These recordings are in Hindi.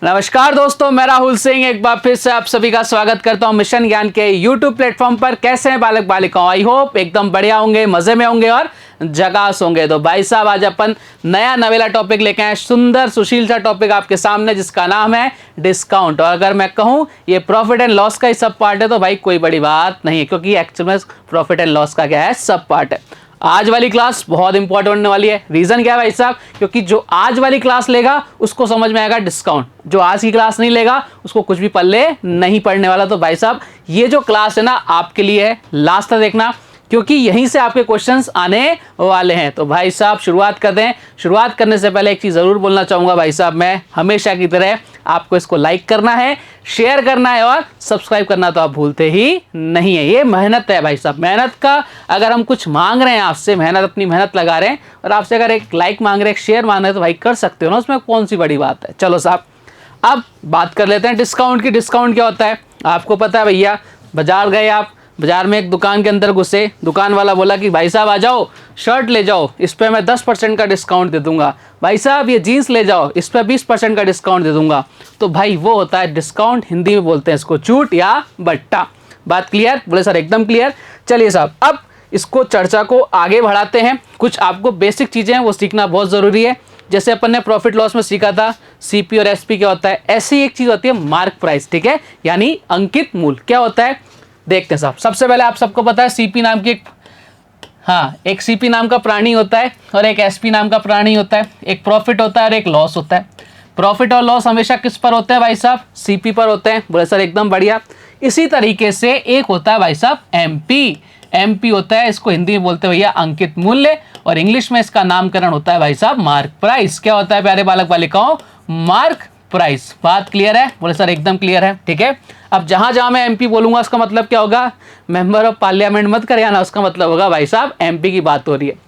नमस्कार दोस्तों, मैं राहुल सिंह एक बार फिर से आप सभी का स्वागत करता हूं मिशन ज्ञान के YouTube प्लेटफॉर्म पर। कैसे हैं बालक बालिकाओं? आई होप एकदम बढ़िया होंगे, मजे में होंगे और झकास होंगे। तो भाई साहब आज अपन नया नवेला टॉपिक लेके आए, सुंदर सुशील सा टॉपिक आपके सामने, जिसका नाम है डिस्काउंट। और अगर मैं कहूँ ये प्रॉफिट एंड लॉस का ही सब पार्ट है तो भाई कोई बड़ी बात नहीं है, क्योंकि एक्चुअल में प्रॉफिट एंड लॉस का क्या है, सब पार्ट है। आज वाली क्लास बहुत इंपॉर्टेंट होने वाली है। रीजन क्या है भाई साहब? क्योंकि जो आज वाली क्लास लेगा उसको समझ में आएगा डिस्काउंट, जो आज की क्लास नहीं लेगा उसको कुछ भी पल्ले नहीं पड़ने वाला। तो भाई साहब ये जो क्लास है ना आपके लिए है, लास्ट तक देखना, क्योंकि यहीं से आपके क्वेश्चंस आने वाले हैं। तो भाई साहब शुरुआत कर दें। शुरुआत करने से पहले एक चीज़ ज़रूर बोलना चाहूँगा भाई साहब, मैं हमेशा की तरह आपको इसको लाइक करना है, शेयर करना है और सब्सक्राइब करना तो आप भूलते ही नहीं है। ये मेहनत है भाई साहब, मेहनत का अगर हम कुछ मांग रहे हैं आपसे, मेहनत अपनी मेहनत लगा रहे हैं और आपसे अगर एक लाइक मांग रहे हैं, एक शेयर मांग रहे हैं, तो भाई कर सकते हो ना, उसमें कौन सी बड़ी बात है। चलो साहब अब बात कर लेते हैं डिस्काउंट की। डिस्काउंट क्या होता है आपको पता है भैया? बाजार गए आप, बाजार में एक दुकान के अंदर घुसे, दुकान वाला बोला कि भाई साहब आ जाओ, शर्ट ले जाओ, इस पे मैं 10% का डिस्काउंट दे दूंगा। भाई साहब ये जीन्स ले जाओ, इस पे 20% का डिस्काउंट दे दूंगा। तो भाई वो होता है डिस्काउंट, हिंदी में बोलते हैं इसको छूट या बट्टा। बात क्लियर? बोले सर एकदम क्लियर। चलिए साहब अब इसको चर्चा को आगे बढ़ाते हैं। कुछ आपको बेसिक चीज़ें हैं वो सीखना बहुत ज़रूरी है। जैसे अपन ने प्रॉफिट लॉस में सीखा था सीपी और एसपी क्या होता है, ऐसी एक चीज़ होती है मार्क प्राइस, ठीक है, यानी अंकित मूल्य। क्या होता है देखते हैं साहब। सबसे पहले आप सबको पता है सीपी नाम की एक सीपी नाम का प्राणी होता है और एक एसपी नाम का प्राणी होता है। एक प्रॉफिट होता है और एक लॉस होता है। प्रॉफिट और लॉस हमेशा किस पर होते हैं भाई साहब? सीपी पर होते हैं। बोले सर एकदम बढ़िया। इसी तरीके से एक होता है भाई साहब एमपी। एमपी होता है, इसको हिंदी में बोलते हैं भैया अंकित मूल्य, और इंग्लिश में इसका नामकरण होता है भाई साहब मार्क प्राइस। क्या होता है प्यारे बालक बालिकाओं? Mark price. बात क्लियर है? बोले सर एकदम क्लियर है, ठीक है। अब जहां जहां मैं एमपी बोलूंगा उसका मतलब क्या होगा? मेंबर ऑफ पार्लियामेंट मत करिए ना, उसका मतलब होगा भाई साहब एमपी की बात हो रही है।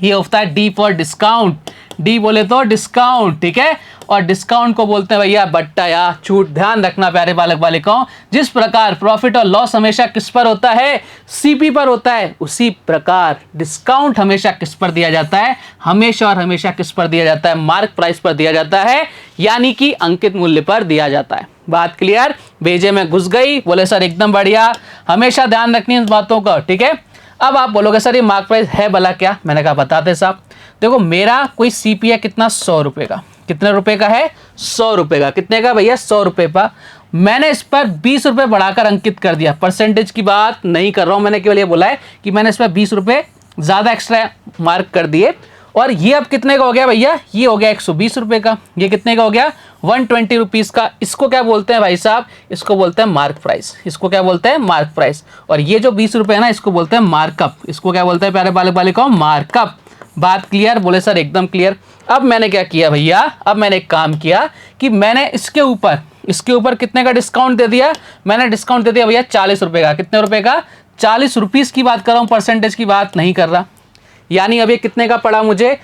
ये होता है डी फॉर डिस्काउंट। डी बोले तो डिस्काउंट, ठीक है, और डिस्काउंट को बोलते हैं भैया बट्टा या छूट। ध्यान रखना प्यारे बालक बालिकाओं, जिस प्रकार प्रॉफिट और लॉस हमेशा किस पर होता है? सीपी पर होता है, उसी प्रकार डिस्काउंट हमेशा किस पर दिया जाता है? हमेशा और हमेशा किस पर दिया जाता है? मार्क प्राइस पर दिया जाता है, यानी कि अंकित मूल्य पर दिया जाता है। बात क्लियर? भेजे में घुस गई? बोले सर एकदम बढ़िया, हमेशा ध्यान रखनी इन बातों का, ठीक है। अब आप बोलोगे सर ये मार्क प्राइस है भला क्या? मैंने कहा बताते साहब। देखो मेरा कोई सीपी है कितना, 100 रुपये का। कितने रुपए का है? 100 रुपये का। कितने का भैया? 100 रुपये का। मैंने इस पर 20 रुपये बढ़ाकर अंकित कर दिया। परसेंटेज की बात नहीं कर रहा हूं, मैंने केवल ये बोला है कि मैंने इस पर 20 रुपये ज़्यादा एक्स्ट्रा मार्क कर दिए। और ये अब कितने का हो गया भैया? ये हो गया 120 रुपये का। ये कितने का हो गया? 120 रुपीज़ का। इसको क्या बोलते हैं भाई साहब? इसको बोलते हैं मार्क प्राइस। इसको क्या बोलते हैं? Mark price. और ये जो 20 रुपये है ना, इसको बोलते हैं मार्कअप। इसको क्या बोलते हैं प्यारे बालक बालिकाओं? मार्कअप। बात क्लियर? बोले सर एकदम क्लियर। अब मैंने क्या किया भैया? अब मैंने एक काम किया कि मैंने इसके ऊपर कितने का डिस्काउंट दे दिया? मैंने डिस्काउंट दे दिया भैया 40 रुपये का। कितने रुपये का? 40 रुपीज़ की बात कर रहा हूँ, परसेंटेज की बात नहीं कर रहा। यानी अब ये कितने का पड़ा मुझे?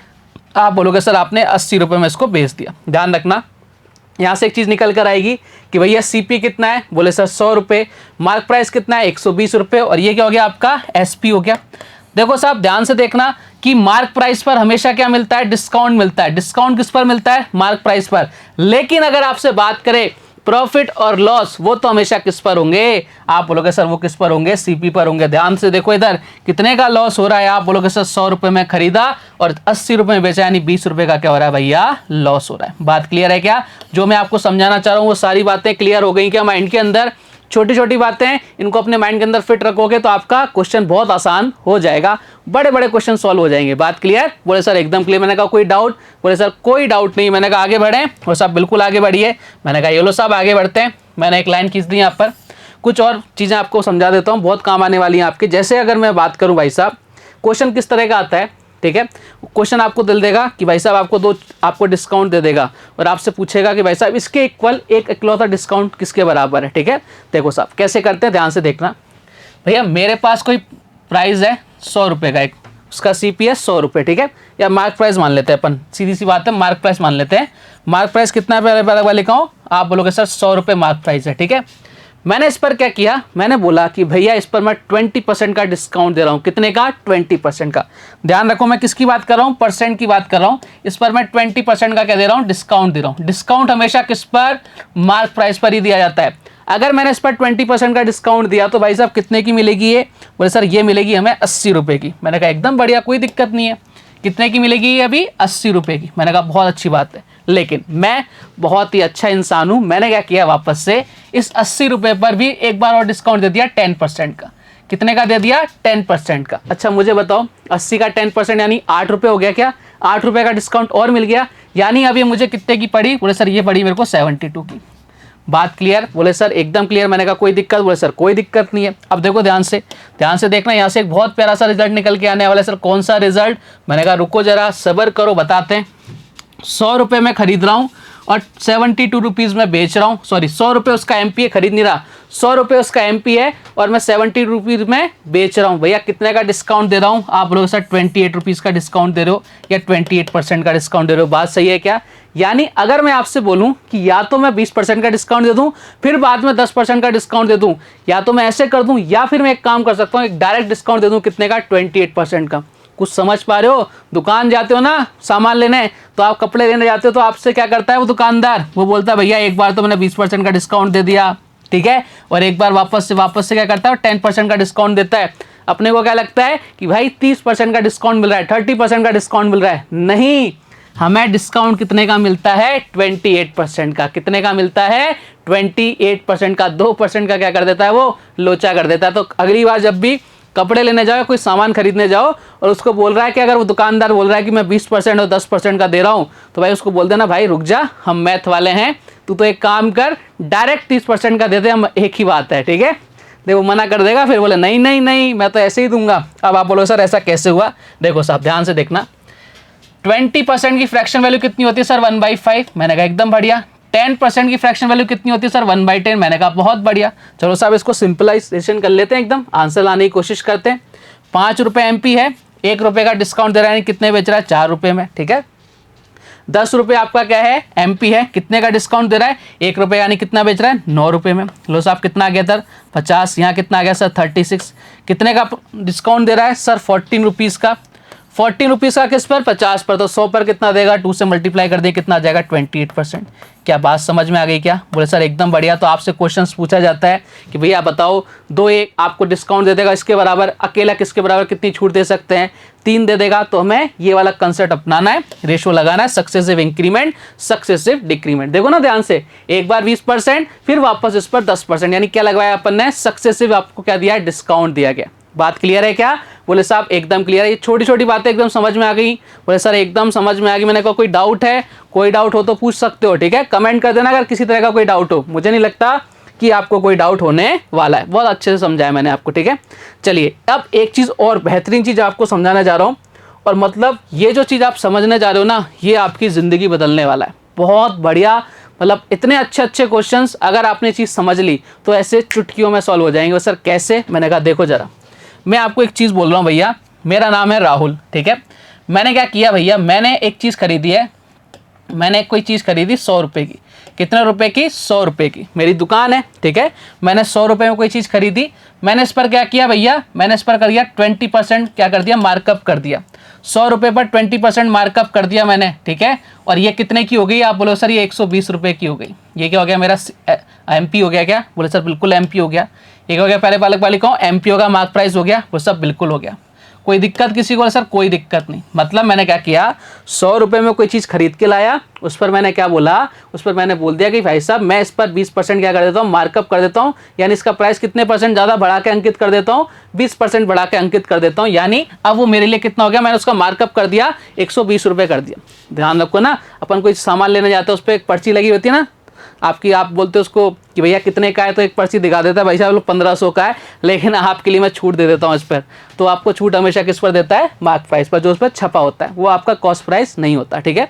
आप बोलोगे सर आपने 80 रुपये में इसको बेच दिया। ध्यान रखना, यहाँ से एक चीज़ निकल कर आएगी कि भैया सीपी कितना है? बोले सर 100 रुपये। मार्क प्राइस कितना है? 120 रुपये। और ये क्या हो गया आपका? एसपी हो गया। देखो साहब ध्यान से देखना कि मार्क प्राइस पर हमेशा क्या मिलता है? डिस्काउंट मिलता है। डिस्काउंट किस पर मिलता है? मार्क प्राइस पर। लेकिन अगर आपसे बात करें प्रॉफिट और लॉस, वो तो हमेशा किस पर होंगे? आप बोलोगे सर वो किस पर होंगे? सीपी पर होंगे। ध्यान से देखो इधर कितने का लॉस हो रहा है? आप बोलोगे सर 100 रुपये में खरीदा और 80 रुपये में बेचा, यानी 20 रुपये का क्या हो रहा है भैया? लॉस हो रहा है। बात क्लियर है क्या? जो मैं आपको समझाना चाह रहा हूँ वो सारी बातें क्लियर हो गई क्या माइंड के अंदर? छोटी छोटी बातें हैं, इनको अपने माइंड के अंदर फिट रखोगे तो आपका क्वेश्चन बहुत आसान हो जाएगा, बड़े बड़े क्वेश्चन सॉल्व हो जाएंगे। बात क्लियर? बोले सर एकदम क्लियर। मैंने कहा कोई डाउट? बोले सर कोई डाउट नहीं। मैंने कहा आगे बढ़ें? और साहब बिल्कुल आगे बढ़िए। मैंने कहा ये लो साहब आगे बढ़ते हैं। मैंने एक लाइन खींच दी यहाँ पर। कुछ और चीज़ें आपको समझा देता हूँ, बहुत काम आने वाली हैं आपके। जैसे अगर मैं बात करूँ भाई साहब, क्वेश्चन किस तरह का आता है, ठीक है। क्वेश्चन आपको दिल देगा कि भाई साहब आपको डिस्काउंट दे देगा और आपसे पूछेगा कि भाई साहब इसके इक्वल एक इकलौता डिस्काउंट किसके बराबर है, ठीक है। देखो साहब कैसे करते हैं, ध्यान से देखना। भैया मेरे पास कोई प्राइस है 100 रुपये का, एक उसका सीपी है 100 रुपये, ठीक है, या मार्क प्राइस मान लेते हैं अपन, सीधी सी बात है मार्क प्राइस मान लेते हैं। मार्क प्राइस कितना है वाले लिखा हूँ? आप बोलोगे सर 100 रुपये मार्क प्राइस है, ठीक है। मैंने इस पर क्या किया, मैंने बोला कि भैया इस पर मैं 20% का डिस्काउंट दे रहा हूँ। कितने का? 20% का। ध्यान रखो मैं किसकी बात कर रहा हूँ, परसेंट की बात कर रहा हूँ। इस पर मैं 20% का क्या दे रहा हूँ, डिस्काउंट दे रहा हूँ। डिस्काउंट हमेशा किस पर, मार्क प्राइस पर ही दिया जाता है। अगर मैंने इस पर 20% का डिस्काउंट दिया तो भाई साहब कितने की मिलेगी ये, बोले सर ये मिलेगी हमें 80 रुपये की। मैंने कहा एकदम बढ़िया, कोई दिक्कत नहीं है। कितने की मिलेगी ये अभी, 80 रुपये की। मैंने कहा बहुत अच्छी बात है, लेकिन मैं बहुत ही अच्छा इंसान हूँ। मैंने क्या किया, वापस से इस 80 रुपये पर भी एक बार और डिस्काउंट दे दिया 10% का। कितने का दे दिया, 10% का। अच्छा मुझे बताओ 80 का 10% यानी 8 रुपये हो गया क्या, 8 रुपये का डिस्काउंट और मिल गया। यानी अभी मुझे कितने की पड़ी, बोले सर ये पड़ी मेरे को 72 की। बात क्लियर, बोले सर एकदम क्लियर। मैंने कहा कोई दिक्कत, बोले सर कोई दिक्कत नहीं है। अब देखो ध्यान से देखना, यहाँ से एक बहुत प्यारा सा रिजल्ट निकल के आने वाला है। सर कौन सा रिजल्ट, मैंने कहा रुको जरा सब्र करो बताते हैं। 100 रुपये में खरीद रहा हूँ और 72 रुपीज़ में बेच रहा हूँ। सॉरी 100 रुपये उसका एमपी है, खरीद नहीं रहा, 100 रुपये उसका एमपी है और मैं 70 रुपीज़ में बेच रहा हूँ। भैया कितने का डिस्काउंट दे रहा हूँ, आप लोग सर 28 रुपीज़ का डिस्काउंट दे रहे हो या 28% का डिस्काउंट दे रहे हो। बात सही है क्या? यानी अगर मैं आपसे बोलूं कि या तो मैं 20% का डिस्काउंट दे दूं फिर बाद में 10% का डिस्काउंट दे दूं, या तो मैं ऐसे कर दूं, या फिर मैं एक काम कर सकता हूं, एक डायरेक्ट डिस्काउंट दे दूं। कितने का? 28% का। कुछ समझ पा रहे हो? दुकान जाते हो ना सामान लेने, तो आप कपड़े लेने जाते हो तो आपसे क्या करता है वो दुकानदार, वो बोलता है भैया एक बार तो मैंने 20% का डिस्काउंट दे दिया, ठीक है, और एक बार वापस से क्या करता है 10% का डिस्काउंट देता है। अपने को क्या लगता है कि भाई 30% का डिस्काउंट मिल रहा है, 30% का डिस्काउंट मिल रहा है। नहीं, हमें डिस्काउंट कितने का मिलता है, 28% का। कितने का मिलता है, 28% का। 2% का क्या कर देता है वो, लोचा कर देता है। तो अगली बार जब भी कपड़े लेने जाओ, कोई सामान खरीदने जाओ और उसको बोल रहा है कि अगर वो दुकानदार बोल रहा है कि मैं 20% और 10% का दे रहा हूँ, तो भाई उसको बोल देना भाई रुक जा, हम मैथ वाले हैं, तू तो एक काम कर डायरेक्ट 30% का दे दे, हम एक ही बात है, ठीक है। देखो मना कर देगा, फिर बोले नहीं नहीं नहीं मैं तो ऐसे ही दूंगा। अब आप बोलो सर ऐसा कैसे हुआ, देखो साहब ध्यान से देखना। 20% की फ्रैक्शन वैल्यू कितनी होती है सर, 1/5। मैंने कहा एकदम बढ़िया। 10% की फ्रैक्शन वैल्यू कितनी होती है सर, 1/10। मैंने कहा बहुत बढ़िया। चलो साहब इसको सिंपलाइजेशन कर लेते हैं, एकदम आंसर लाने की कोशिश करते हैं। 5 रुपये एमपी है, 1 रुपये का डिस्काउंट दे रहा है, कितने बेच रहा है, 4 रुपये में, ठीक है। 10 रुपये आपका क्या है, एमपी है, कितने का डिस्काउंट दे रहा है, 1 रुपये, यानी कितना बेच रहा है, 9 रुपये में। लो साहब कितना आ गया सर, 50। यहाँ कितना आ गया सर, 36। कितने का डिस्काउंट दे रहा है सर, 14 रुपीज़ का। 14 रुपीज़ का किस पर, 50 पर। तो 100 पर कितना देगा, 2 से मल्टीप्लाई कर दें, कितना आ जाएगा, 28%। क्या बात समझ में आ गई क्या? बोले सर एकदम बढ़िया। तो आपसे क्वेश्चंस पूछा जाता है कि भैया बताओ 2 एक आपको डिस्काउंट दे देगा, इसके बराबर अकेला किसके बराबर कितनी छूट दे सकते हैं, 3 दे देगा। तो हमें ये वाला कंसेप्ट अपनाना है, रेशो लगाना है, सक्सेसिव इंक्रीमेंट सक्सेसिव डिक्रीमेंट। देखो ना ध्यान से, एक बार 20% फिर वापस इस पर 10%, यानी क्या लगवाया अपन ने, सक्सेसिव आपको क्या दिया है, डिस्काउंट दिया गया। बात क्लियर है क्या? बोले साहब एकदम क्लियर है। ये छोटी छोटी बातें एकदम समझ में आ गई? बोले सर एकदम समझ में आ गई। मैंने कहा कोई डाउट है, कोई डाउट हो तो पूछ सकते हो, ठीक है, कमेंट कर देना अगर किसी तरह का कोई डाउट हो। मुझे नहीं लगता कि आपको कोई डाउट होने वाला है, बहुत अच्छे से समझाया मैंने आपको, ठीक है। चलिए अब एक चीज़ और बेहतरीन चीज़ आपको समझाना चाह रहा हूँ, और मतलब ये जो चीज़ आप समझने जा रहे हो ना, ये आपकी ज़िंदगी बदलने वाला है। बहुत बढ़िया, मतलब इतने अच्छे अच्छे क्वेश्चंस अगर आपने चीज़ समझ ली तो ऐसे चुटकियों में सॉल्व हो जाएंगे। सर कैसे? मैंने कहा देखो ज़रा, मैं आपको एक चीज़ बोल रहा हूँ भैया, मेरा नाम है राहुल, ठीक है। मैंने क्या किया भैया, मैंने एक चीज़ खरीदी है, मैंने कोई चीज़ खरीदी 100 रुपये की। कितने रुपए की? 100 रुपये की। मेरी दुकान है, ठीक है, मैंने 100 रुपये में कोई चीज़ खरीदी। मैंने इस पर क्या किया भैया, मैंने इस पर कर दिया 20% क्या कर दिया, मार्कअप कर दिया। 100 रुपये पर 20% मार्कअप कर दिया मैंने, ठीक है। और ये कितने की हो गई? आप बोलो सर ये 120 रुपये की हो गई। ये क्या हो गया, मेरा एमपी हो गया क्या? बोले सर बिल्कुल एमपी हो गया। ये हो गया, पहले बालक बालिकाओं एमपी होगा, मार्क प्राइस हो गया, वो सब बिल्कुल हो गया। कोई दिक्कत किसी को? सर कोई दिक्कत नहीं। मतलब मैंने क्या किया, 100 रुपये में कोई चीज़ खरीद के लाया, उस पर मैंने क्या बोला, उस पर मैंने बोल दिया कि भाई साहब मैं इस पर 20% क्या कर देता हूँ, मार्कअप कर देता हूँ, यानी इसका प्राइस कितने परसेंट ज़्यादा बढ़ा के अंकित कर देता हूँ, 20% बढ़ा के अंकित कर देता हूँ। यानी अब वो मेरे लिए कितना हो गया, मैंने उसका मार्कअप कर दिया 120 रुपये कर दिया। ध्यान रखो ना, अपन कोई सामान लेने जाते हैं उस पर एक पर्ची लगी होती है ना आपकी, आप बोलते हो उसको कि भैया कितने का है, तो एक पर्ची दिखा देता है, भाई साहब 1500 का है, लेकिन आपके लिए मैं छूट दे देता हूँ इस पर। तो आपको छूट हमेशा किस पर देता है, मार्क प्राइस पर, जो उस पर छपा होता है, वो आपका कॉस्ट प्राइस नहीं होता, ठीक है।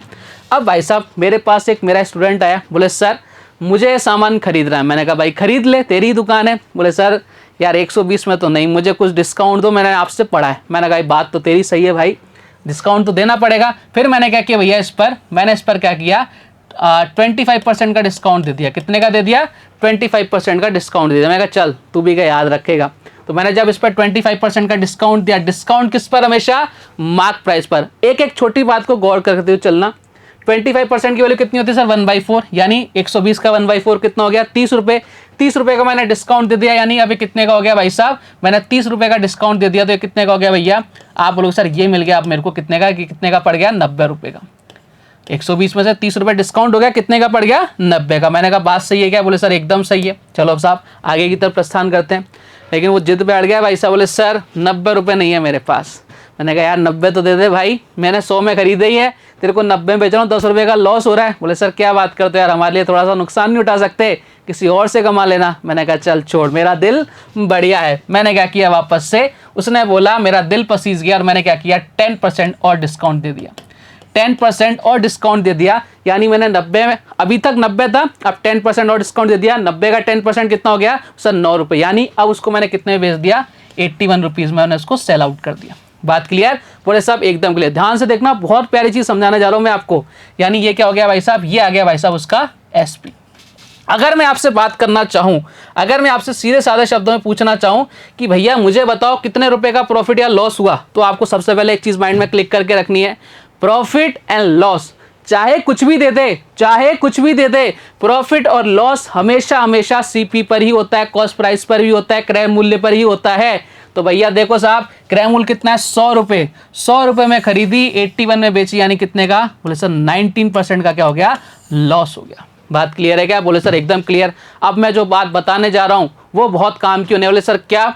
अब भाई साहब मेरे पास एक मेरा स्टूडेंट आया, बोले सर मुझे ये सामान खरीद रहा है। मैंने कहा भाई खरीद ले, तेरी दुकान है। बोले सर यार 120 में तो नहीं, मुझे कुछ डिस्काउंट दो, मैंने आपसे पढ़ा है। मैंने कहा बात तो तेरी सही है भाई, डिस्काउंट तो देना पड़ेगा। फिर मैंने क्या किया भैया, मैंने इस पर क्या किया, 25% का डिस्काउंट दे दिया। कितने का दे दिया? 25% का डिस्काउंट दे दिया। मैंने कहा चल तू भी क्या याद रखेगा। तो मैंने जब इस पर 25% का डिस्काउंट दिया, डिस्काउंट किस पर? हमेशा मार्क प्राइस पर। एक एक छोटी बात को गौर करते हुए चलना। 25% की वैल्यू कितनी होती है सर? 1/4, यानी 120 का 1/4 कितना हो गया? 30 रुपये। 30 रुपये का मैंने डिस्काउंट दे दिया, यानी अभी कितने का हो गया भाई साहब? मैंने 30 रुपये का डिस्काउंट दे दिया, तो ये कितने का हो गया भैया? आप बोलोगे सर ये मिल गया आप मेरे को कितने का, कि कितने का पड़ गया? 90 रुपये का। 120 में से 30 रुपये डिस्काउंट हो गया, कितने का पड़ गया? 90 का। मैंने कहा बात सही है क्या? बोले सर एकदम सही है। चलो अब साहब आगे की तरफ प्रस्थान करते हैं। लेकिन वो जिद पे अड़ गया भाई साहब, बोले सर 90 रुपये नहीं है मेरे पास। मैंने कहा यार 90 तो दे दे भाई, मैंने 100 में खरीदे ही है, तेरे को 90 में बेच रहा हूँ, 10 रुपये का लॉस हो रहा है। बोले सर क्या बात करते हो यार, हमारे लिए थोड़ा सा नुकसान नहीं उठा सकते, किसी और से कमा लेना। मैंने कहा चल छोड़, मेरा दिल बढ़िया है। मैंने क्या किया, वापस से उसने बोला, मेरा दिल पसीज गया और मैंने क्या किया, 10% और डिस्काउंट दे दिया। 10% और डिस्काउंट दे दिया, यानी मैंने 90 में, अभी तक 90 था, अब 10% और डिस्काउंट दे दिया। 90 का 10% कितना हो गया सर? 9 रुपये। यानी अब उसको मैंने कितने में बेच दिया? 81 रुपीज़ में मैंने उसको सेल आउट कर दिया। बात क्लियर? बोले साहब एकदम क्लियर। ध्यान से देखना, बहुत प्यारी चीज समझाने जा रहा हूं मैं आपको। यानी ये क्या हो गया भाई साहब? ये आ गया भाई साहब उसका एसपी। अगर मैं आपसे बात करना चाहूं, अगर मैं आपसे सीधे साधे शब्दों में पूछना चाहूं कि भैया मुझे बताओ कितने रुपए का प्रॉफिट या लॉस हुआ, तो आपको सबसे पहले एक चीज माइंड में क्लिक करके रखनी है, प्रॉफिट एंड लॉस। चाहे कुछ भी दे दे, चाहे कुछ भी दे दे, प्रॉफिट और लॉस हमेशा हमेशा सीपी पर ही होता है, कॉस्ट प्राइस पर भी होता है, क्रय मूल्य पर ही होता है। तो भैया देखो साहब, क्रय मूल्य कितना है? 100 रुपये। 100 रुपये में खरीदी, 81 में बेची, यानी कितने का? बोले सर 19% का क्या हो गया? लॉस हो गया। बात क्लियर है क्या? बोले सर एकदम क्लियर। अब मैं जो बात बताने जा रहा हूं वो बहुत काम की होने वाले। सर क्या?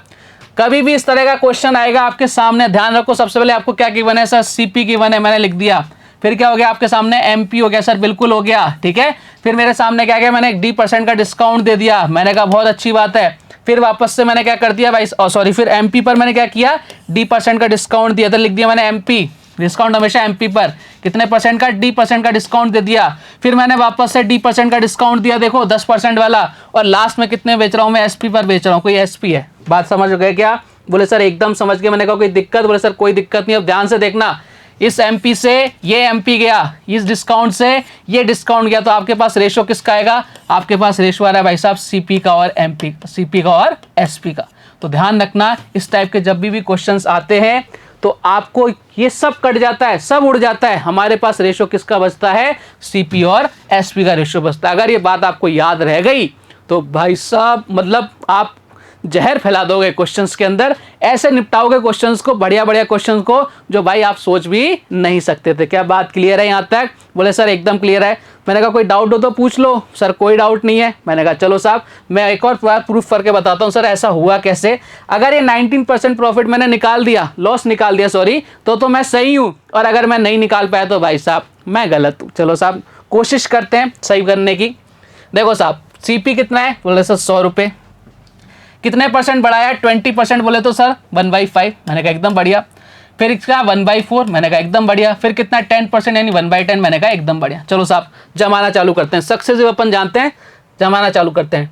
कभी भी इस तरह का क्वेश्चन आएगा आपके सामने, ध्यान रखो, सबसे पहले आपको क्या गिवन है सर? सीपी गिवन है, मैंने लिख दिया। फिर क्या हो गया आपके सामने? एमपी हो गया सर, बिल्कुल हो गया, ठीक है। फिर मेरे सामने क्या गया? मैंने 10% का डिस्काउंट दे दिया, मैंने कहा बहुत अच्छी बात है। फिर वापस से मैंने क्या कर दिया भाई, सॉरी, फिर एमपी पर मैंने क्या किया? 10% का डिस्काउंट दिया, तो लिख दिया मैंने एमपी। डिस्काउंट हमेशा एमपी पर कितने परसेंट का? 10% का डिस्काउंट दे दिया। फिर मैंने वापस से 10% का डिस्काउंट दिया, देखो 10% वाला, और लास्ट में कितने बेच रहा हूं मैं? एसपी पर बेच रहा हूं। कोई एसपी है? बात समझ गए क्या? बोले सर एकदम समझ गए। मैंने कहा कोई दिक्कत? बोले सर कोई दिक्कत नहीं। अब ध्यान से देखना, इस एमपी से ये एमपी गया, इस डिस्काउंट से ये डिस्काउंट गया, तो आपके पास रेशो किसका आएगा? आपके पास रेशो आ रहा है भाई साहब सीपी का और एमपी, सीपी का और एसपी का। तो ध्यान रखना, इस टाइप के जब भी क्वेश्चंस आते हैं तो आपको ये सब कट जाता है, सब उड़ जाता है। हमारे पास रेशो किसका बचता है? सीपी और एसपी का रेशो बचता है। अगर ये बात आपको याद रह गई तो भाई साहब मतलब आप जहर फैला दोगे क्वेश्चंस के अंदर, ऐसे निपटाओगे क्वेश्चंस को, बढ़िया बढ़िया क्वेश्चंस को, जो भाई आप सोच भी नहीं सकते थे। क्या बात क्लियर है यहाँ तक? बोले सर एकदम क्लियर है। मैंने कहा कोई डाउट हो तो पूछ लो। सर कोई डाउट नहीं है। मैंने कहा चलो साहब मैं एक और बार प्रूफ करके बताता हूँ। सर ऐसा हुआ कैसे? अगर ये 19% प्रॉफिट मैंने निकाल दिया, लॉस निकाल दिया सॉरी, तो मैं सही हूँ, और अगर मैं नहीं निकाल पाया तो भाई साहब मैं गलत हूँ। चलो साहब कोशिश करते हैं सही करने की। देखो साहब सीपी कितना है? बोले सर 100 रुपये। कितने परसेंट बढ़ाया? 20%। बोले तो सर 1/5। मैंने कहा एकदम बढ़िया। फिर इसका 1/4। मैंने कहा एकदम बढ़िया। फिर कितना? 10% यानी 1/10। मैंने कहा एकदम बढ़िया। चलो साहब जमाना चालू करते हैं। सक्सेसिव अपन जानते हैं, जमाना चालू करते हैं।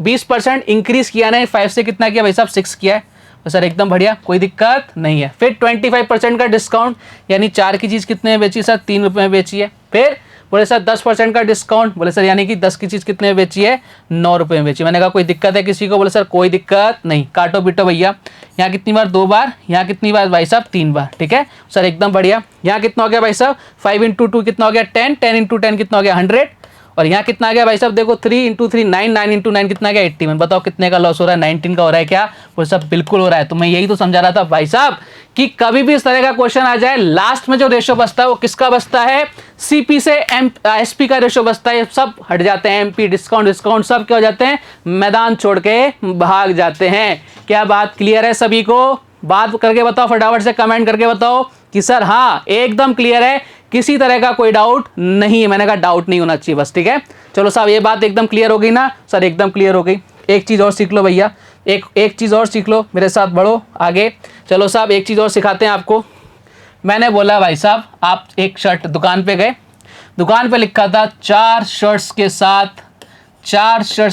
20% इंक्रीज किया ना, 5 से कितना किया भाई साहब? 6 किया है। तो सर एकदम बढ़िया, कोई दिक्कत नहीं है। फिर 25% का डिस्काउंट, यानी 4 की चीज़ कितने में बेची सर? 3 रुपये में बेची है। फिर बोले सर 10% का डिस्काउंट। बोले सर यानी कि 10 की चीज़ कितने में बेची है? 9 रुपये में बेची। मैंने कहा कोई दिक्कत है किसी को? बोले सर कोई दिक्कत नहीं। काटो बिटो भैया, यहाँ कितनी बार? 2 बार। यहाँ कितनी बार भाई साहब? 3 बार। ठीक है सर एकदम बढ़िया। यहाँ कितना हो गया भाई साहब? 5 × 2 कितना हो गया? 10। 10 × 10 कितना हो गया? 100। और यहाँ कितना आ गया भाई साहब? देखो 3 × 3 9, 9 × 9 कितना गया? 81। बताओ कितने का लॉस हो रहा है? 19 का हो रहा है क्या? वो सब बिल्कुल हो रहा है। तो मैं यही तो समझा रहा था भाई साहब कि कभी भी इस तरह का क्वेश्चन आ जाए, लास्ट में जो रेशो बचता है वो किसका बचता है? सीपी से एसपी का रेशो बचता है। सब हट जाते हैं, एमपी डिस्काउंट सब क्या हो जाते हैं? मैदान छोड़ के भाग जाते हैं। क्या बात क्लियर है सभी को? बात करके बताओ, फटाफट से कमेंट करके बताओ कि सर हाँ एकदम क्लियर है, किसी तरह का कोई डाउट नहीं है। मैंने कहा डाउट नहीं होना चाहिए बस, ठीक है। चलो साहब ये बात एकदम क्लियर हो गई ना? सर एकदम क्लियर हो गई। एक चीज़ और सीख लो भैया, एक चीज़ और सीख लो, मेरे साथ बढ़ो आगे। चलो साहब एक चीज़ और सिखाते हैं आपको। मैंने बोला भाई साहब आप एक शर्ट दुकान पे गए, दुकान पे लिखा था 4 शर्ट्स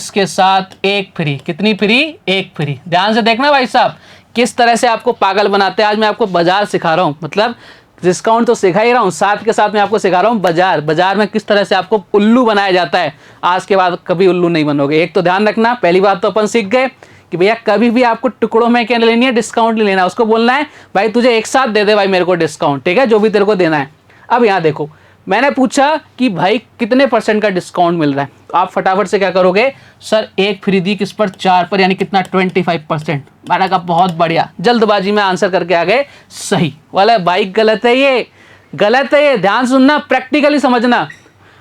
के साथ 1 फ्री। कितनी फ्री? 1 फ्री। ध्यान से देखना भाई साहब किस तरह से आपको पागल बनाते हैं। आज मैं आपको बाजार सिखा रहा हूँ, मतलब डिस्काउंट तो सिखा ही रहा हूँ, साथ के साथ मैं आपको सिखा रहा हूँ बाजार में किस तरह से आपको उल्लू बनाया जाता है। आज के बाद कभी उल्लू नहीं बनोगे। एक तो ध्यान रखना, पहली बात तो अपन सीख गए कि भैया कभी भी आपको टुकड़ों में क्या लेनी है, डिस्काउंट नहीं लेना। उसको बोलना है भाई तुझे एक साथ दे दे भाई मेरे को डिस्काउंट, ठीक है, जो भी तेरे को देना है। अब यहाँ देखो, मैंने पूछा कि भाई कितने % का डिस्काउंट मिल रहा है, तो आप फटाफट से क्या करोगे, सर एक फ्री दी किस पर, 4 पर, यानी कितना 25%। मैंने कहा बहुत बढ़िया, जल्दबाजी में आंसर करके आ गए सही वाला। भाई गलत है ये, गलत है ये, ध्यान सुनना, प्रैक्टिकली समझना।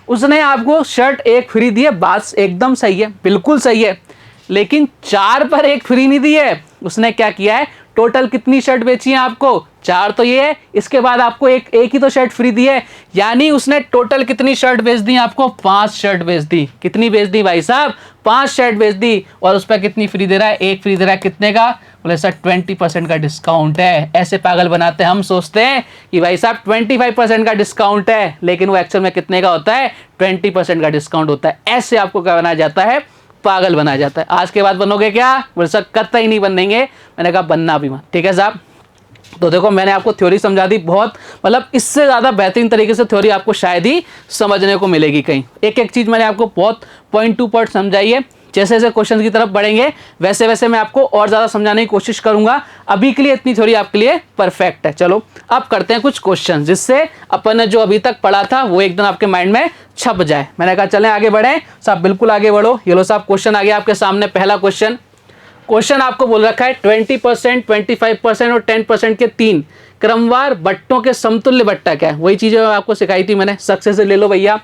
उसने आपको शर्ट एक फ्री दी है, बात एकदम सही है, बिल्कुल सही है, लेकिन 4 पर एक फ्री नहीं दी है। उसने क्या किया है, टोटल कितनी शर्ट बेची है आपको, 4 तो ये है, इसके बाद आपको एक ही तो शर्ट फ्री दी है, यानी उसने टोटल कितनी शर्ट बेच दी आपको, 5 शर्ट बेच दी। कितनी बेच दी भाई साहब, 5 शर्ट बेच दी। और उस पर कितनी फ्री दे रहा है, एक फ्री दे रहा है, कितने का, बोले सर 20% का डिस्काउंट है। ऐसे पागल बनाते हैं, हम सोचते हैं कि भाई साहब 25% का डिस्काउंट है, लेकिन वो एक्चुअल में कितने का होता है, 20% का डिस्काउंट होता है। ऐसे आपको क्या बनाया जाता है, पागल बनाया जाता है। आज के बाद बनोगे क्या, बोले सर कतई नहीं बनेंगे। मैंने कहा बनना भी मत, ठीक है साहब। तो देखो मैंने आपको थ्योरी समझा दी, बहुत मतलब इससे ज़्यादा बेहतरीन तरीके से थ्योरी आपको शायद ही समझने को मिलेगी कहीं। एक एक चीज़ मैंने आपको बहुत पॉइंट टू पॉइंट समझाई है। जैसे जैसे क्वेश्चन की तरफ बढ़ेंगे वैसे वैसे मैं आपको और ज़्यादा समझाने की कोशिश करूंगा। अभी के लिए इतनी थ्योरी आपके लिए परफेक्ट है। चलो अब करते हैं कुछ क्वेश्चन, जिससे अपन ने जो अभी तक पढ़ा था वो एकदम आपके माइंड में छप जाए। मैंने कहा चलें आगे बढ़ें, साहब बिल्कुल आगे बढ़ो। ये लो साहब क्वेश्चन आ गया आपके सामने। पहला क्वेश्चन आपको बोल रखा है 20%, 25% और 10% के 3 क्रमवार बट्टों के समतुल्य बट्टा क्या है। वही चीज़ें आपको सिखाई थी मैंने, सक्सेस से ले लो भैया।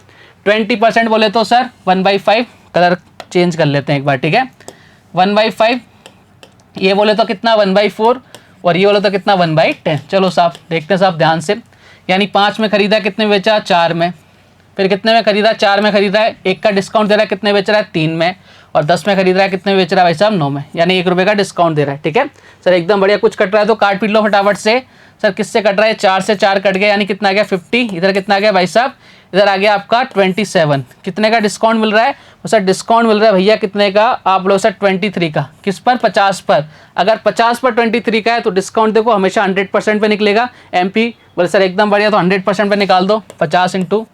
20% बोले तो सर 1/5, कलर चेंज कर लेते हैं एक बार, ठीक है, 1/5। ये बोले तो कितना 1/4, और ये बोले तो कितना 1/10। चलो साहब देखते हैं साहब ध्यान से। यानी 5 में खरीदा, कितने में बेचा, 4 में। फिर कितने में खरीदा, 4 में खरीदा है, 1 का डिस्काउंट दे रहा है, कितने बेच रहा है, 3 में। और 10 में खरीद रहा है, कितने में बेच रहा है भाई साहब, 9 में, यानी 1 रुपये का डिस्काउंट दे रहा है, ठीक है सर एकदम बढ़िया। कुछ कट रहा है तो काट पीट लो फटाफट से। सर किससे कट रहा है, 4 से 4 कट गया, यानी कितना आ गया 50। इधर कितना आ गया भाई साहब, इधर आ गया आपका 27। कितने का डिस्काउंट मिल रहा है, तो सर डिस्काउंट मिल रहा है भैया कितने का, आप लोग सर 23 का। किस पर, 50 पर। अगर 50 पर 23 का है तो डिस्काउंट देखो हमेशा 100% पे निकलेगा। MP बोले सर एकदम बढ़िया, तो 100% पे निकाल दो। 50 ×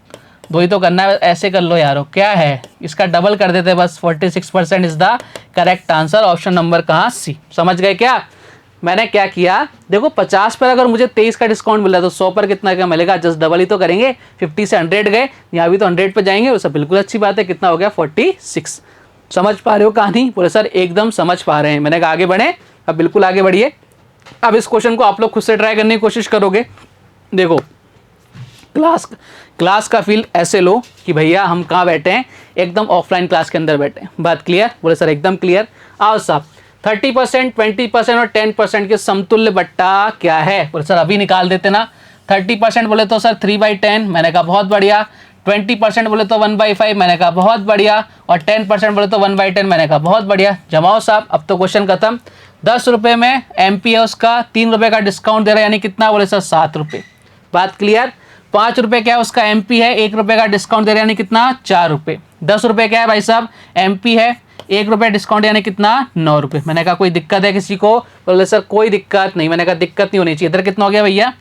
2 ही तो करना है, ऐसे कर लो यारो, क्या है इसका डबल कर देते बस। 46% is the correct answer, option number कहाँ, C। समझ गए क्या मैंने क्या किया, देखो 50 पर अगर मुझे 23 का डिस्काउंट मिला तो 100 पर कितना क्या मिलेगा, जस्ट डबल ही तो करेंगे। 50 से 100 गए, यहाँ भी तो 100 पर जाएंगे, वो सब बिल्कुल अच्छी बात है। कितना हो गया 46। समझ पा रहे हो कहानी, बोले सर एकदम समझ पा रहे हैं। मैंने कहा आगे बढ़े, अब बिल्कुल आगे बढ़िए। अब इस क्वेश्चन को आप लोग खुद से ट्राई करने की कोशिश करोगे। देखो क्लास का फील ऐसे लो कि भैया हम कहाँ बैठे हैं, एकदम ऑफलाइन क्लास के अंदर बैठे हैं। बात क्लियर, बोले सर एकदम क्लियर। आओ साहब 30%, 20% और 10% के समतुल्य बट्टा क्या है, बोले सर अभी निकाल देते ना। 30% बोले तो सर 3/10, मैंने कहा बहुत बढ़िया। 20% बोले तो 1/5, मैंने कहा बहुत बढ़िया। और 10% बोले तो 1/10, मैंने कहा बहुत बढ़िया। जमाओ साहब, अब तो क्वेश्चन खत्म। 10 रुपये में MP है उसका, 3 रुपये का डिस्काउंट दे रहा है, यानी कितना, बोले सर 7 रुपये। बात क्लियर। 5 रुपये क्या है उसका MP है, 1 रुपये का डिस्काउंट दे रहा है, यानी कितना, 4 रुपये। 10 रुपये क्या है भाई साहब, MP है, 1 रुपये डिस्काउंट, यानी कितना, 9 रुपये। मैंने कहा कोई दिक्कत है किसी को, बोले सर कोई दिक्कत नहीं। मैंने कहा दिक्कत नहीं होनी चाहिए। इधर कितना हो गया भैया,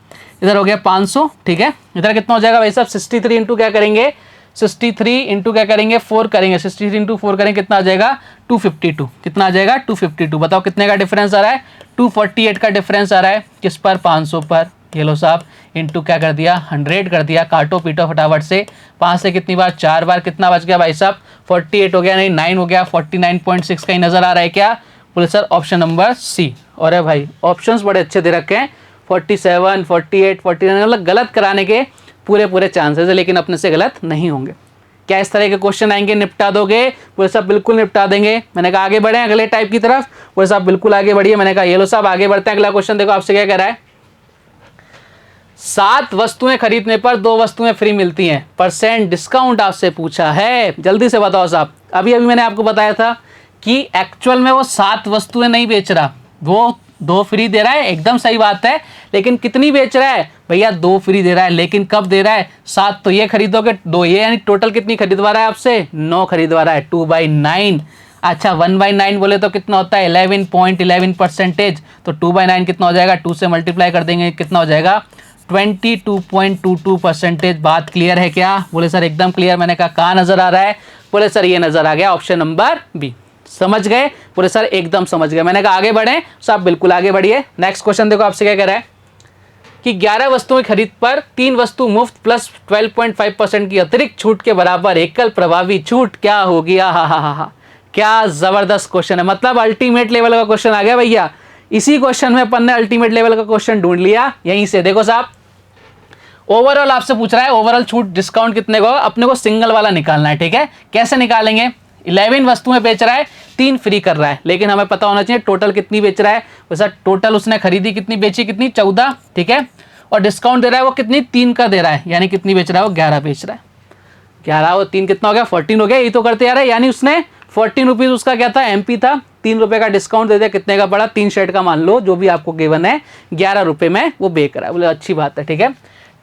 इधर हो गया 500, ठीक है। इधर कितना हो जाएगा भाई साहब, 63 इंटू क्या करेंगे, 63 इंटू क्या करेंगे, 4 करेंगे। 63 इंटू 4 करेंगे, कितना आ जाएगा, 252। कितना आ जाएगा, 252। बताओ कितने का डिफरेंस आ रहा है, 248 का डिफरेंस आ रहा है। किस पर, 500 पर। ये लो साहब इंटू क्या कर दिया, 100 कर दिया। काटो पीटो फटाफट से, 5 से कितनी बार, 4 बार। कितना बच गया भाई साहब, 48 हो गया, नहीं 9 हो गया। 49.6 का ही नजर आ रहा है क्या, बोले सर ऑप्शन नंबर C। और भाई ऑप्शंस बड़े अच्छे दे रखे हैं, 47, 48, 49, मतलब गलत कराने के पूरे चांसेस है, लेकिन अपने से गलत नहीं होंगे। क्या इस तरह के क्वेश्चन आएंगे, निपटा दोगे, बोले साहब बिल्कुल निपटा देंगे। मैंने कहा आगे बढ़े अगले टाइप की तरफ, बोले साहब बिल्कुल आगे बढ़िए। मैंने कहा ये लो साहब आगे बढ़ते हैं। अगला क्वेश्चन देखो आपसे क्या कह रहा है, 7 वस्तुएं खरीदने पर 2 वस्तुएं फ्री मिलती हैं, % डिस्काउंट आपसे पूछा है। जल्दी से बताओ साहब। अभी मैंने आपको बताया था कि एक्चुअल में वो 7 वस्तुएं नहीं बेच रहा, वो 2 फ्री दे रहा है, एकदम सही बात है। लेकिन कितनी बेच रहा है भैया, 2 फ्री दे रहा है, लेकिन कब दे रहा है, 7 तो ये खरीदोगे, 2 ये, यानी टोटल कितनी खरीदवा रहा है आपसे, 9 खरीदवा रहा है, 2/9। अच्छा 1/9 बोले तो कितना होता है, 11.11%। तो 2/9 कितना हो जाएगा, 2 से मल्टीप्लाई कर देंगे, कितना हो जाएगा, 22.22%। बात क्लियर है क्या? बोले सर एकदम क्लियर। मैंने कहा कहाँ नजर आ रहा है? बोले सर ये नजर आ गया ऑप्शन नंबर बी। समझ गए? बोले सर एकदम समझ गए। मैंने कहा आगे बढ़े, तो आप बिल्कुल आगे बढ़िए। नेक्स्ट क्वेश्चन देखो आपसे क्या कह रहा है कि 11 वस्तुओं की खरीद पर 3 वस्तु मुफ्त प्लस 12.5% की अतिरिक्त छूट के बराबर एकल प्रभावी छूट क्या होगी? हा, क्या जबरदस्त क्वेश्चन है। मतलब अल्टीमेट लेवल का क्वेश्चन आ गया भैया। इसी क्वेश्चन में अपन ने अल्टीमेट लेवल का क्वेश्चन ढूंढ लिया यहीं से। देखो साहब, ओवरऑल आपसे पूछ रहा है ओवरऑल छूट डिस्काउंट कितने को, अपने को सिंगल वाला निकालना है। ठीक है, कैसे निकालेंगे? 11 वस्तुएं बेच रहा है, 3 फ्री कर रहा है, लेकिन हमें पता होना चाहिए टोटल कितनी बेच रहा है। वैसा टोटल उसने खरीदी कितनी, बेची कितनी, 14। ठीक है, और डिस्काउंट दे रहा है वो कितनी, 3 का दे रहा है, यानी कितनी बेच रहा है वो 11 बेच रहा है। 11 और 3 कितना हो गया, 14 हो गया। ये तो करते यार, यानी उसने 14 रुपीज उसका क्या था, MP था, 3 रुपए का डिस्काउंट दे दिया। कितने का पड़ा, 3 शर्ट का मान लो, जो भी आपको गिवन है, 11 रुपए में वो बेच रहा है। बोले अच्छी बात है। ठीक है,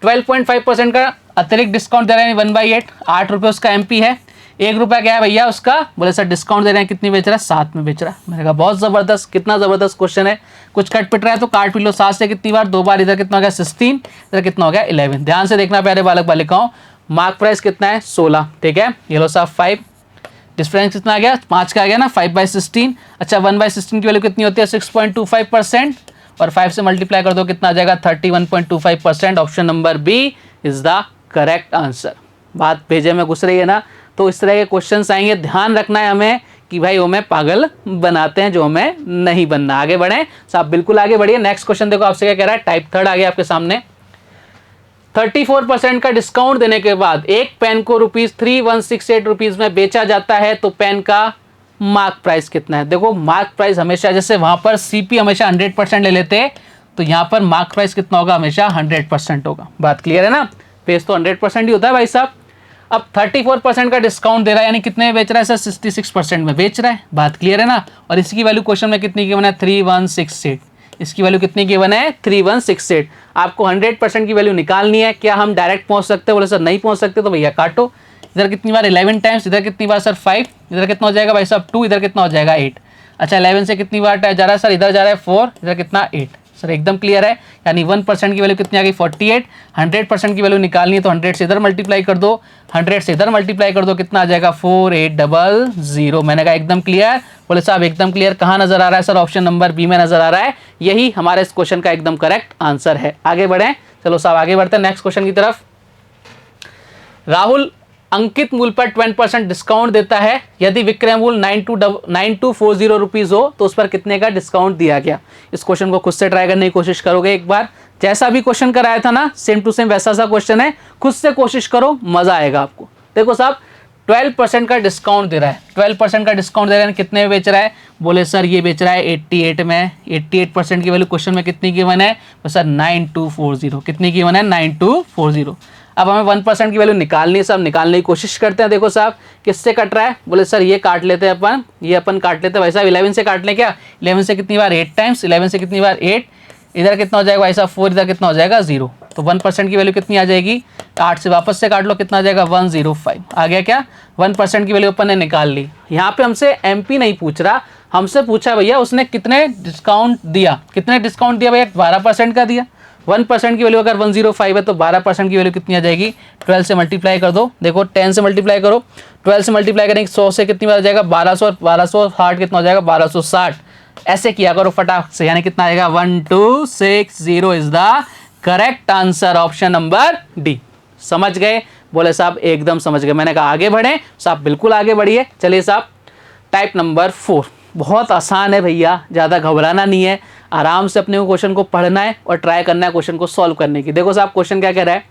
12.5% का अतिरिक्त डिस्काउंट दे रहे हैं 1/8, 8 रुपये उसका MP है। 1 रुपया क्या है भैया उसका, बोले सर डिस्काउंट दे रहे हैं, कितनी बेच रहा है, 7 में बेच रहा है। मैंने कहा बहुत जबरदस्त, कितना जबरदस्त क्वेश्चन है। कुछ कट पिट रहा है तो काट पी लो। 7 से कितनी बार, 2 बार। इधर कितना हो गया 16, इधर कितना हो गया 11। ध्यान से देखना प्यारे बालक बालिकाओं, मार्क प्राइस कितना है 16। ठीक है, ये लो साहब 5, डिफरेंस कितना आ गया, 5 का आ गया ना, 5/16। अच्छा 1/16 की वैल्यू कितनी होती है, 6.25%, और 5 से मल्टीप्लाई कर दो, कितना आ जाएगा 31.25%। Option number B is the correct answer. बात भेजे में घुस रही है ना, तो इस तरह के क्वेश्चंस आएंगे, ध्यान रखना है हमें कि भाई वो हमें पागल बनाते हैं, जो हमें नहीं बनना। आगे बढ़े साहब, बिल्कुल आगे बढ़िए। नेक्स्ट क्वेश्चन देखो आपसे क्या कह रहा है, टाइप 3 आ गया आपके सामने। 34% का डिस्काउंट देने के बाद एक पेन को ₹3168 में बेचा जाता है, तो पेन का मार्क प्राइस कितना है? देखो मार्क प्राइस हमेशा, जैसे वहां पर CP हमेशा 100% ले लेते, तो यहाँ पर मार्क प्राइस कितना होगा, हमेशा 100% होगा। बात क्लियर है ना, पेज तो 100% ही होता है भाई साहब। अब 34% का डिस्काउंट दे रहा है, यानी कितने में बेच रहा है सर, 66% में बेच रहा है। बात क्लियर है ना, और इसकी वैल्यू क्वेश्चन में कितनी गिवन है, 3168। इसकी वैल्यू कितनी गिवन है, 3168। आपको 100% की वैल्यू निकालनी है। क्या हम डायरेक्ट पहुंच सकते हैं? बोले सर नहीं पहुंच सकते, तो भैया काटो। इधर कितनी बार 11 टाइम्स, इधर कितनी बार सर 5, इधर कितना हो जाएगा भाई साहब 2, इधर कितना हो जाएगा 8। अच्छा 11 से कितनी बार जा रहा है सर, इधर जा रहा है 4, इधर कितना 8। सर एकदम क्लियर है, यानी 1% की वैल्यू कितनी आ गई 48। 100% की वैल्यू निकालनी है तो 100 से इधर मल्टीप्लाई कर दो, 100 से इधर मल्टीप्लाई कर दो, कितना आ जाएगा 4800। मैंने कहा एकदम क्लियर। बोले साहब एकदम क्लियर, कहाँ नजर आ रहा है सर, ऑप्शन नंबर बी में नजर आ रहा है। यही हमारे इस क्वेश्चन का एकदम करेक्ट आंसर है। आगे बढ़े, चलो साहब आगे बढ़ते हैं नेक्स्ट क्वेश्चन की तरफ। राहुल अंकित मूल्य पर 20% डिस्काउंट देता है, यदि विक्रय मूल्य 9240 रुपीज हो तो उस पर कितने का डिस्काउंट दिया गया? इस क्वेश्चन को खुद से ट्राई करने की कोशिश करोगे एक बार, जैसा भी क्वेश्चन कराया था ना, सेम टू सेम वैसा सा क्वेश्चन है, खुद से कोशिश करो, मजा आएगा आपको। देखो साहब 12% का डिस्काउंट दे रहा है, 12% का डिस्काउंट दे रहा है, कितने में बेच रहा है? बोले सर ये बेच रहा है 88 में। 88% की वैल्यू क्वेश्चन में कितनी गिवन है सर, 9240। कितनी गिवन है, 9240। अब हमें 1% की वैल्यू निकालनी है, सब निकालने की कोशिश करते हैं। देखो साहब किससे कट रहा है? बोले सर ये काट लेते हैं अपन, ये अपन काट लेते हैं भाई साहब। 11 से काट लें क्या, 11 से कितनी बार 8 टाइम्स, 11 से कितनी बार 8, इधर कितना हो जाएगा भाई साहब 4, इधर कितना हो जाएगा 0। तो 1% की वैल्यू कितनी आ जाएगी, 8 से वापस से काट लो, कितना आ जाएगा 105। आ गया क्या, 1% की वैल्यू अपन ने निकाल ली। यहाँ पे हमसे MP नहीं पूछ रहा, हमसे पूछा भैया उसने कितने डिस्काउंट दिया। कितने डिस्काउंट दिया भैया, 12% का दिया। 1% की वैल्यू अगर 105 है तो 12% की वैल्यू कितनी आ जाएगी, 12 से मल्टीप्लाई कर दो। देखो 10 से मल्टीप्लाई करो, 12 से मल्टीप्लाई करेंगे 100 से कितनी बार आ जाएगा 1200, 1260 कितना हो जाएगा 1260। ऐसे किया करो फटाक से, यानी कितना आएगा 1260 is the correct answer, option number D. समझ गए? बोले साहब एकदम समझ गए। मैंने कहा आगे बढ़े, साहब बिल्कुल आगे बढ़िए। चलिए साहब टाइप नंबर 4 बहुत आसान है भैया, ज़्यादा घबराना नहीं है, आराम से अपने क्वेश्चन को पढ़ना है और ट्राई करना है क्वेश्चन को सॉल्व करने की। देखो साहब क्वेश्चन क्या कह रहा है,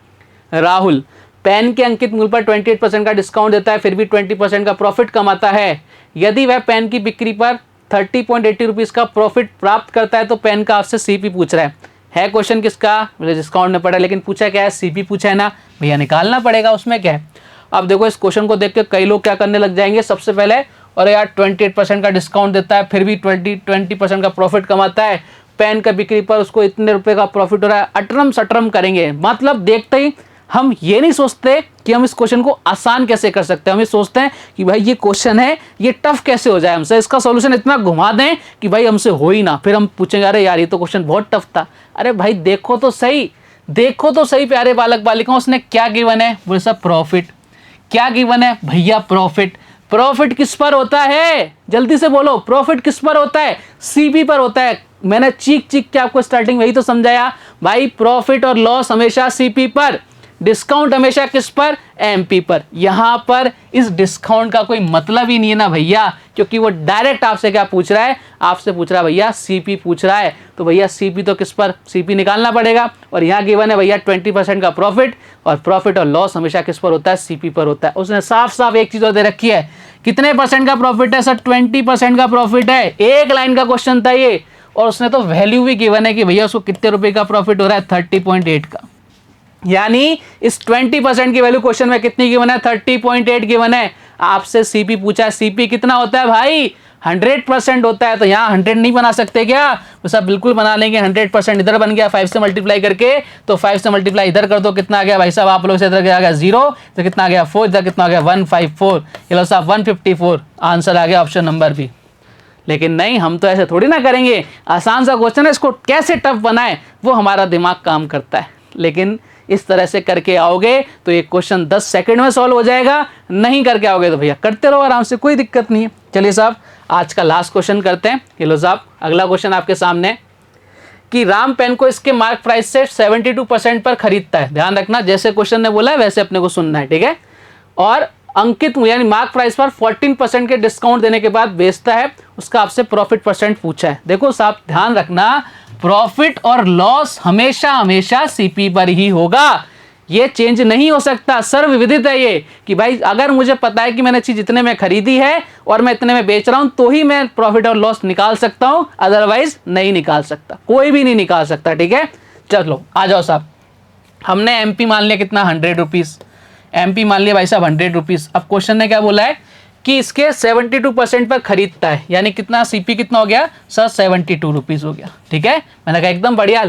राहुल पेन के अंकित मूल्य पर 28% का डिस्काउंट देता है, फिर भी 20% का प्रॉफिट कमाता है। यदि वह पेन की बिक्री पर 30.80 रुपीज़ का प्रॉफिट प्राप्त करता है तो पेन का आपसे CP पूछ रहा है क्वेश्चन किसका, मुझे डिस्काउंट में पड़ा, लेकिन पूछा क्या है, CP पूछा है ना भैया, निकालना पड़ेगा, उसमें क्या है। अब देखो इस क्वेश्चन को देख के कई लोग क्या करने लग जाएंगे, सबसे पहले और यार 28% का डिस्काउंट देता है, फिर भी 20% का प्रॉफिट कमाता है, पेन का बिक्री पर उसको इतने रुपए का प्रॉफिट हो रहा है, अटरम सटरम करेंगे। मतलब देखते ही हम ये नहीं सोचते कि हम इस क्वेश्चन को आसान कैसे कर सकते हैं, हम ये सोचते हैं कि भाई ये क्वेश्चन है, ये टफ कैसे हो जाए हमसे, इसका सॉल्यूशन इतना घुमा दें कि भाई हमसे हो ही ना। फिर हम पूछेंगे अरे यार ये तो क्वेश्चन बहुत टफ था। अरे भाई देखो तो सही, देखो तो सही प्यारे बालक बालिकाओं, उसने क्या गिवन है, बोले साहब प्रॉफिट। क्या गिवन है भैया, प्रॉफिट। प्रॉफिट किस पर होता है, जल्दी से बोलो, प्रॉफिट किस पर होता है, सीपी पर होता है। मैंने चीख चीख के आपको स्टार्टिंग वही तो समझाया भाई, प्रॉफिट और लॉस हमेशा सीपी पर, डिस्काउंट हमेशा किस पर, एमपी पर। यहां पर इस डिस्काउंट का कोई मतलब ही नहीं है ना भैया, क्योंकि वो डायरेक्ट आपसे क्या पूछ रहा है, आपसे पूछ रहा है भैया सीपी पूछ रहा है, तो भैया सीपी तो किस पर, सीपी निकालना पड़ेगा। और यहाँ गिवन है भैया 20% का प्रॉफिट, और प्रॉफिट और लॉस हमेशा किस पर होता है, सीपी पर होता है। उसने साफ साफ एक चीज और दे रखी है, कितने परसेंट का प्रॉफिट है सर, 20% का प्रॉफिट है। एक लाइन का क्वेश्चन था ये, और उसने तो वैल्यू भी गिवन है कि भैया उसको कितने रुपए का प्रॉफिट हो रहा है, 30.8 का। यानी इस 20% की वैल्यू क्वेश्चन में कितनी गिवन है, 30.8 गिवन है। आपसे सीपी पूछा है, सीपी कितना होता है भाई, 100% होता है। तो यहाँ 100 नहीं बना सकते क्या, तो सब बिल्कुल बना लेंगे। 100% इधर बन गया 5 से मल्टीप्लाई करके, तो 5 से मल्टीप्लाई इधर कर दो, कितना आ गया भाई साहब आप लोग से, इधर आ गया 0, तो कितना आ गया 4, इधर कितना आ गया 154, ये लो साहब 154 आंसर आ गया ऑप्शन नंबर बी। लेकिन नहीं, हम तो ऐसे थोड़ी ना करेंगे, आसान सा क्वेश्चन है, इसको कैसे टफ बनाए वो हमारा दिमाग काम करता है। लेकिन इस तरह से करके आओगे तो ये क्वेश्चन 10 सेकंड में सॉल्व हो जाएगा, नहीं करके आओगे तो भैया करते रहो आराम से, कोई दिक्कत नहीं है। चलिए साहब आज का लास्ट क्वेश्चन करते हैं। ये लो साहब अगला क्वेश्चन आपके सामने, कि राम पेन को इसके मार्क प्राइस से 72% पर खरीदता है। ध्यान रखना, जैसे क्वेश्चन ने बोला है वैसे अपने को सुनना है, ठीक है। और अंकित यानी मार्क प्राइस पर 14% के डिस्काउंट देने के बाद बेचता है, उसका आपसे प्रॉफिट परसेंट पूछा है। देखो साहब ध्यान रखना, प्रॉफिट और लॉस हमेशा हमेशा सीपी पर ही होगा, ये चेंज नहीं हो सकता। सर्वविदित है ये कि भाई अगर मुझे पता है कि मैंने चीज इतने में खरीदी है और मैं इतने में बेच रहा हूं, तो ही मैं प्रॉफिट और लॉस निकाल सकता हूं, अदरवाइज नहीं निकाल सकता, कोई भी नहीं निकाल सकता, ठीक है। चलो आ जाओ साहब, हमने एमपी मान लिया कितना, 100 रुपीज, एमपी मान लिया भाई साहब 100 रुपीज। अब क्वेश्चन ने क्या बोला है कि इसके 72% पर खरीदता है, यानी कितना सीपी कितना हो गया सर, 72 रुपीज हो गया, ठीक है। मैंने कहा एकदम बढ़िया।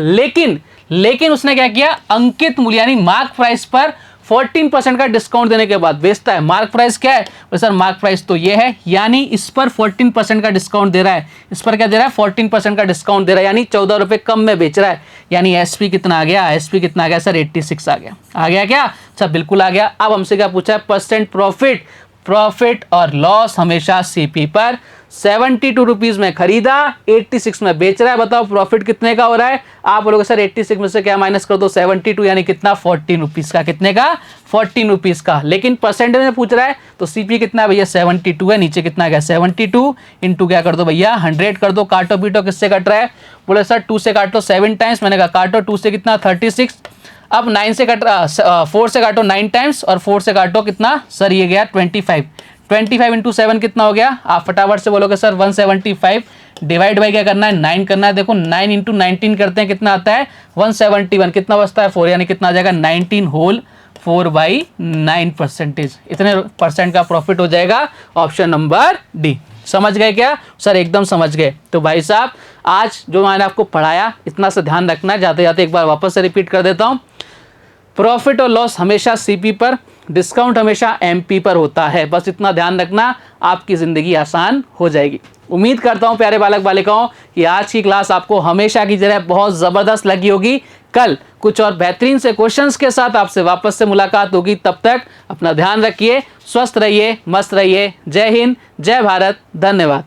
लेकिन उसने क्या किया, अंकित मूल्य यानी मार्क प्राइस पर 14% का डिस्काउंट देने के बाद बेचता है। मार्क प्राइस क्या है, तो सर मार्क प्राइस तो ये है, यानी इस पर 14% का डिस्काउंट दे रहा है, इस पर क्या दे रहा है 14% का डिस्काउंट दे रहा है, यानी 14 रुपए कम में बेच रहा है। यानी एसपी कितना आ गया, एसपी कितना आ गया सर, 86 आ गया। आ गया क्या सर, बिल्कुल आ गया। अब हमसे क्या पूछा है, परसेंट प्रॉफिट, प्रॉफिट और लॉस हमेशा सीपी पर। 72 रुपीज में खरीदा, 86 में बेच रहा है, बताओ प्रॉफिट कितने का हो रहा है। आप बोलोगे सर 86 में से क्या माइनस कर दो, 72 यानी कितना 14 रुपीज का, कितने का 14 रुपीज का। लेकिन परसेंटेज में पूछ रहा है तो सीपी कितना है भैया 72 है, नीचे कितना गया 72 इंटू क्या कर दो भैया 100 कर दो। काटो पीटो किससे कट रहा है, बोले सर 2 से काटो 7 टाइम्स, मैंने कहा काटो 2 से कितना 36, अब 9 से कट 4 से काटो 9 टाइम्स, और 4 से काटो कितना सर ये गया 25 इंटू 7 कितना हो गया, आप फटाफट से बोलोगे सर 175, डिवाइड बाई क्या करना है 9 करना है। देखो 9 इंटू 19 करते हैं, कितना आता है 171, कितना बचता है 4, यानी कितना आ जाएगा 19 होल 4/9%। इतने परसेंट का प्रॉफिट हो जाएगा, ऑप्शन नंबर डी। समझ गए क्या सर, एकदम समझ गए। तो भाई साहब आज जो मैंने आपको पढ़ाया इतना सा ध्यान रखना है, जाते जाते एक बार वापस से रिपीट कर देता हूँ। प्रॉफिट और लॉस हमेशा सीपी पर, डिस्काउंट हमेशा एमपी पर होता है, बस इतना ध्यान रखना, आपकी ज़िंदगी आसान हो जाएगी। उम्मीद करता हूं प्यारे बालक बालिकाओं कि आज की क्लास आपको हमेशा की तरह बहुत ज़बरदस्त लगी होगी। कल कुछ और बेहतरीन से क्वेश्चंस के साथ आपसे वापस से मुलाकात होगी। तब तक अपना ध्यान रखिए, स्वस्थ रहिए, मस्त रहिए। जय हिंद, जय भारत, धन्यवाद।